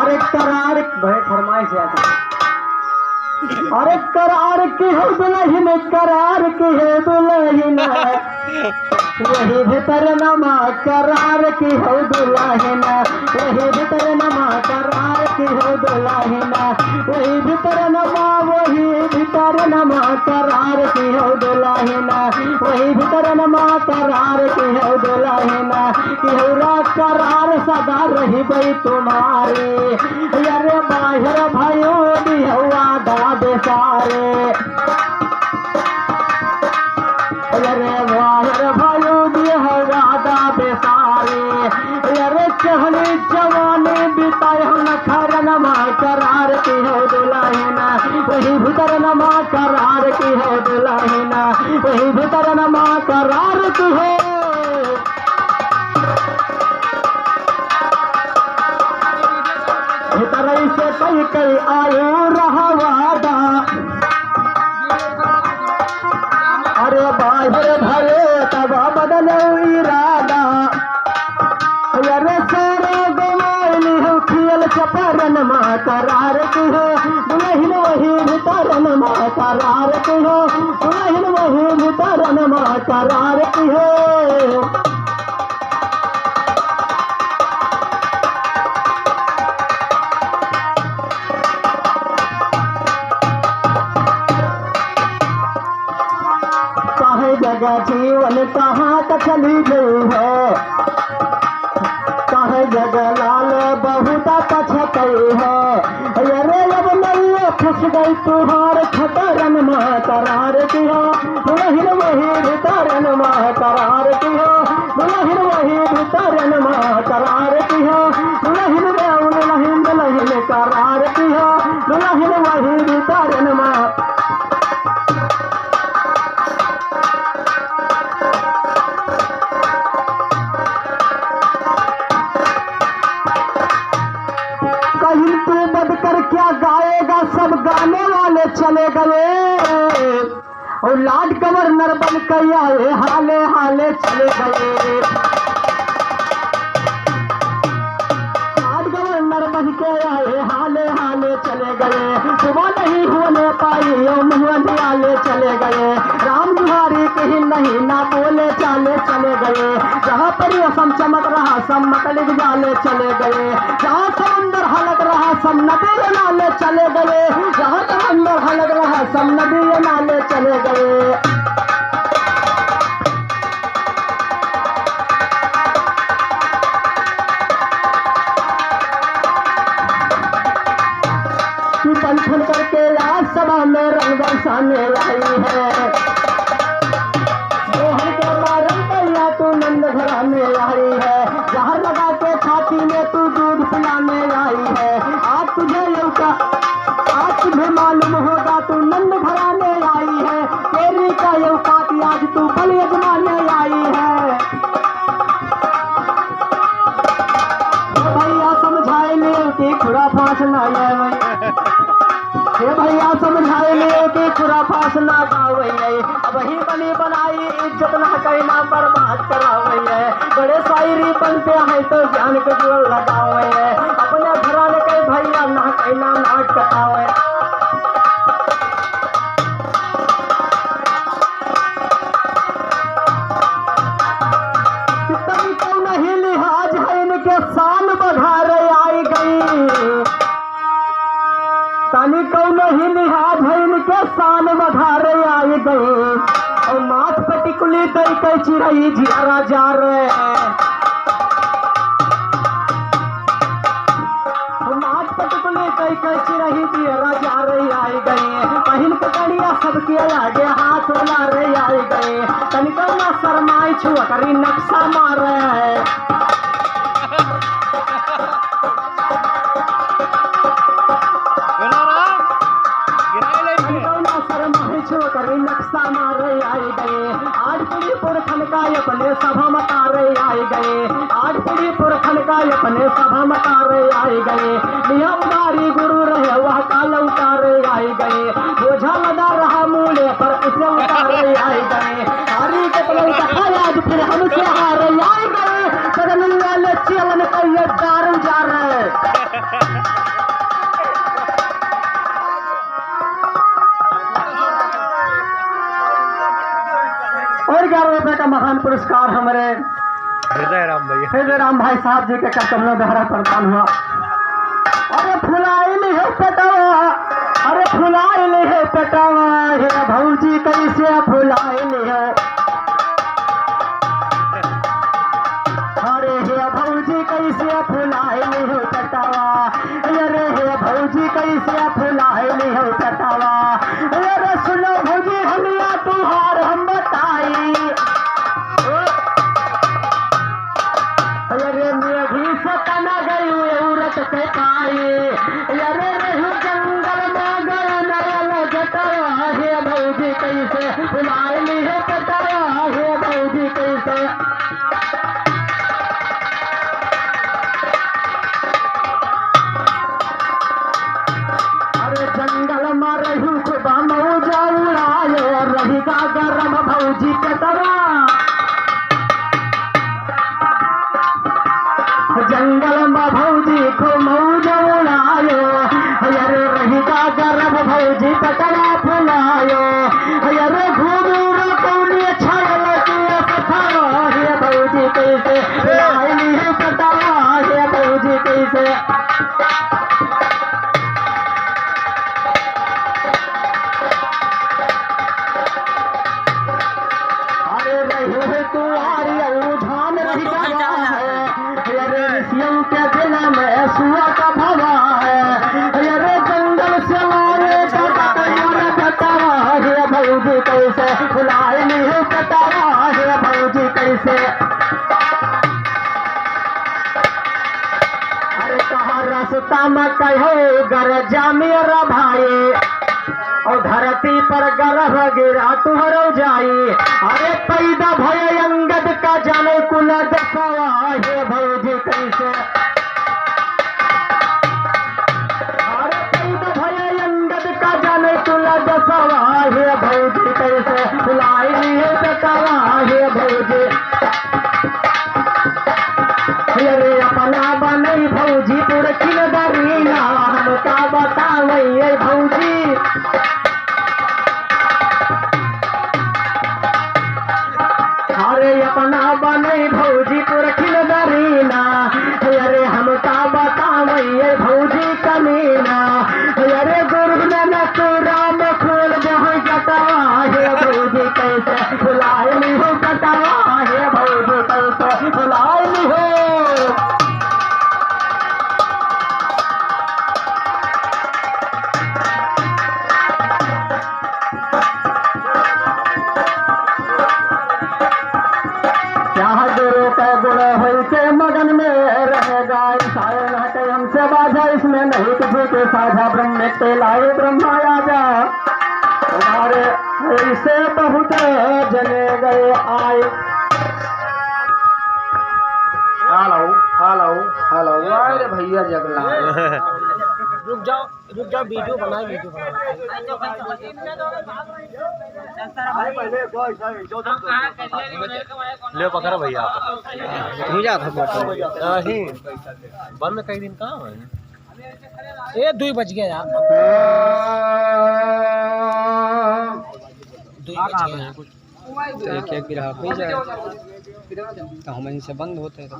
अरे करार भाई फरमाइश है। अरे करार की है दुल्हन, करार की है दुल्हन, वही भीतर नमा करार की हो दुल्हन, वही भीतर नमा करार की हो दुल्हन, वही भीतर नमा, वही भीतर नमा करार की हो दुल्हन, वही भीतर नमा करार की हो दुल्हन, कि हो करार सदा रही गई तुम्हारे, अरे बाहर भयो दिहवा दादे सारे, अरे बाहर भयो दिहवा दादे सारे, अरे चहली जवानी बिताए न खरनमा करार की हो दुल्हन, वही भीतर नमा करार की हो दुल्हन, वही भीतर नमा करार की हो। भीतरई से कई कई आयु रहा वादा, अरे बाहर भरे तब बदलो इरादा, अरे सारे गवाइली हो खियल चपरन माँ करार की हो दुल्हन, वही भीतरन माँ करार की हो दुल्हन, वही भीतरन माँ करार की हो। जगह जीवन कहाँ तक चली गई है, कहे जगह लाल बहुत पछतई है, अरे अब नहीं फंस गई तुहार खतरन माँ करार की हो दुल्हन, वही भीतरन माँ करार की हो दुल्हन, वही भीतरन माँ करार की हो दुल्हन, दुल्हन दुल्हन करार की हो दुल्हन, वही भीतरन माँ। क्या गाएगा, सब गाने वाले चले गए, और लाड गवर्नर बन कर आए हाले हाले चले गए, लाड गवर्नर बन के आए हाले हाले चले गए, सुबह नहीं होने पाई मुँह नियाले चले गए, राम बिहारी कहीं नहीं ना बोले चाले चले गए, जहाँ पर सम चमक रहा सब मकलिक जाले चले गए, जहाँ समंदर हलक रहा सब नदी नाले चले गए, जहाँ समंदर हलक रहा सब नदी नाले चले गए। पल फुल करके आज सभा में रंग बरसाने आई है, मोहन के मारन कैया तू नंद घराने आई है, जहर लगा के छाती में तू दूध पिलाने आई है, आज तुझे लौका आज तुम्हें मालूम होगा तू नंद घराने आई है, तेरी का औकात आज तू बल यजमाने आई है। भैया समझाए ले कि खुरा फांस ना आए, हे भैया समझाए ले कि खुरा फांस ना गावे, अब ही बनी बनाई इज्जत ना कहना बर्बाद करावे, बड़े शायरी बनते हैं तो ज्ञान के जोर लगावे, अपने घराने के भैया ना कहना नाट कटावे। तभी तो नहीं लिहाज है इनके साल बघारे आई गई, तनी को नहीं लिहाज है इनके साल बघारे आई गई, और माथ पे टिकुली दई के चिड़ई जियारा जा रहे, माथ पे टिकुली दई के चिड़ई जियारा जा रही आई गई, पहिन के गड़िया सबके आगे हाथ ला रही आई गई, तनिको ना शरमाई छुआ करी नक्शा मार रहे हैं। पुरखन का अपने सभा मतारे आए गए, आठ पीढ़ी पुरखन का अपने सभा मतारे आए गए, नियम उदारी गुरु रहे वह काल उतारे आए गए, बोझा लदा रहा मूले पर उसे उतारे आए गए, हारी के पलंग का आज फिर हमसे हारे आए गए, बदल वाले चलन का ये दारू जा रहे। और 11 रुपए का महान पुरस्कार हमारे हृदय राम भाई साहब जी के कदमों द्वारा प्रदान हुआ। अरे फुलाइल है पटावा, अरे फुलाइल है पटावा, हे भौजी कैसे फुलाइल है, अरे हे भौजी कैसे फुलाइल है पटावा, अरे हे भौजी कैसे फुलाइल है पटावा, अरे सुनो भौजी हमिया तुहार हम बताई, अरे मेघी से तना गई औरत के पाई, अरे रहू जंगल में गए नयल जटवा, हे भौजी कैसे फुलाइल है पटावा, हे भौजी कैसे, जंगल में रहू खुदा मौजा उड़ाए, रही का गरम भौजी के दवा, जंगल में भौजी को मौजा उड़ाए, अरे रही का गरम भौजी पटना फुलायो, अरे घूम कौनी छड़ल के सफावा, हे भौजी कैसे फुलाइली है पटवा, हे भौजी कैसे, के जिला में सुआ का भवा है, अरे जंगल से आए कटावा, हे भौजी कैसे फुलाइली है कटावा, हे भौजी कैसे, अरे कहा रास्ता में कहो गरजा मेरा भाई, और धरती पर गर्भ गिरा तुहर जाई, अरे पैदा भय अंगद का जाने कुल दसवा, हे भौजी कैसे, अरे पैदा भय अंगद का जाने कुल दसवा, हे भौजी कैसे फुलाइली है पटावा, हे भौजी, अरे अपना बनई भौजी पुरखिन दरीना, हमका बतावई भौजी, अरे अपना बनई भौजी पुरखिन दरीना, अरे हमका बतावई भौजी कमीना, अरे गुरु नानक राम खोल जहाँ कटावा, हे भौजी कैसे फुलाइली हो कटावा, हे भौजी कैसे फुलाइली हो, गुण हो के मगन में रहेगा, सायन हटे हमसे बाधा, इसमें नहीं किसी के साझा, ब्रह्म ते लाए ब्रह्मा आजा, तुम्हारे ऐसे बहुत जने गए आए, हेलो हेलो हेलो, अरे भैया जगला रुक जाओ वीडियो बनाए, वीडियो ले पकड़ा भैया, नहीं बंद में कई दिन कहाँ है, ये 2 बज गया यार, 2 बज गया कुछ, एक ग्राहक हो जाए तो हम इनसे बंद होते हैं तो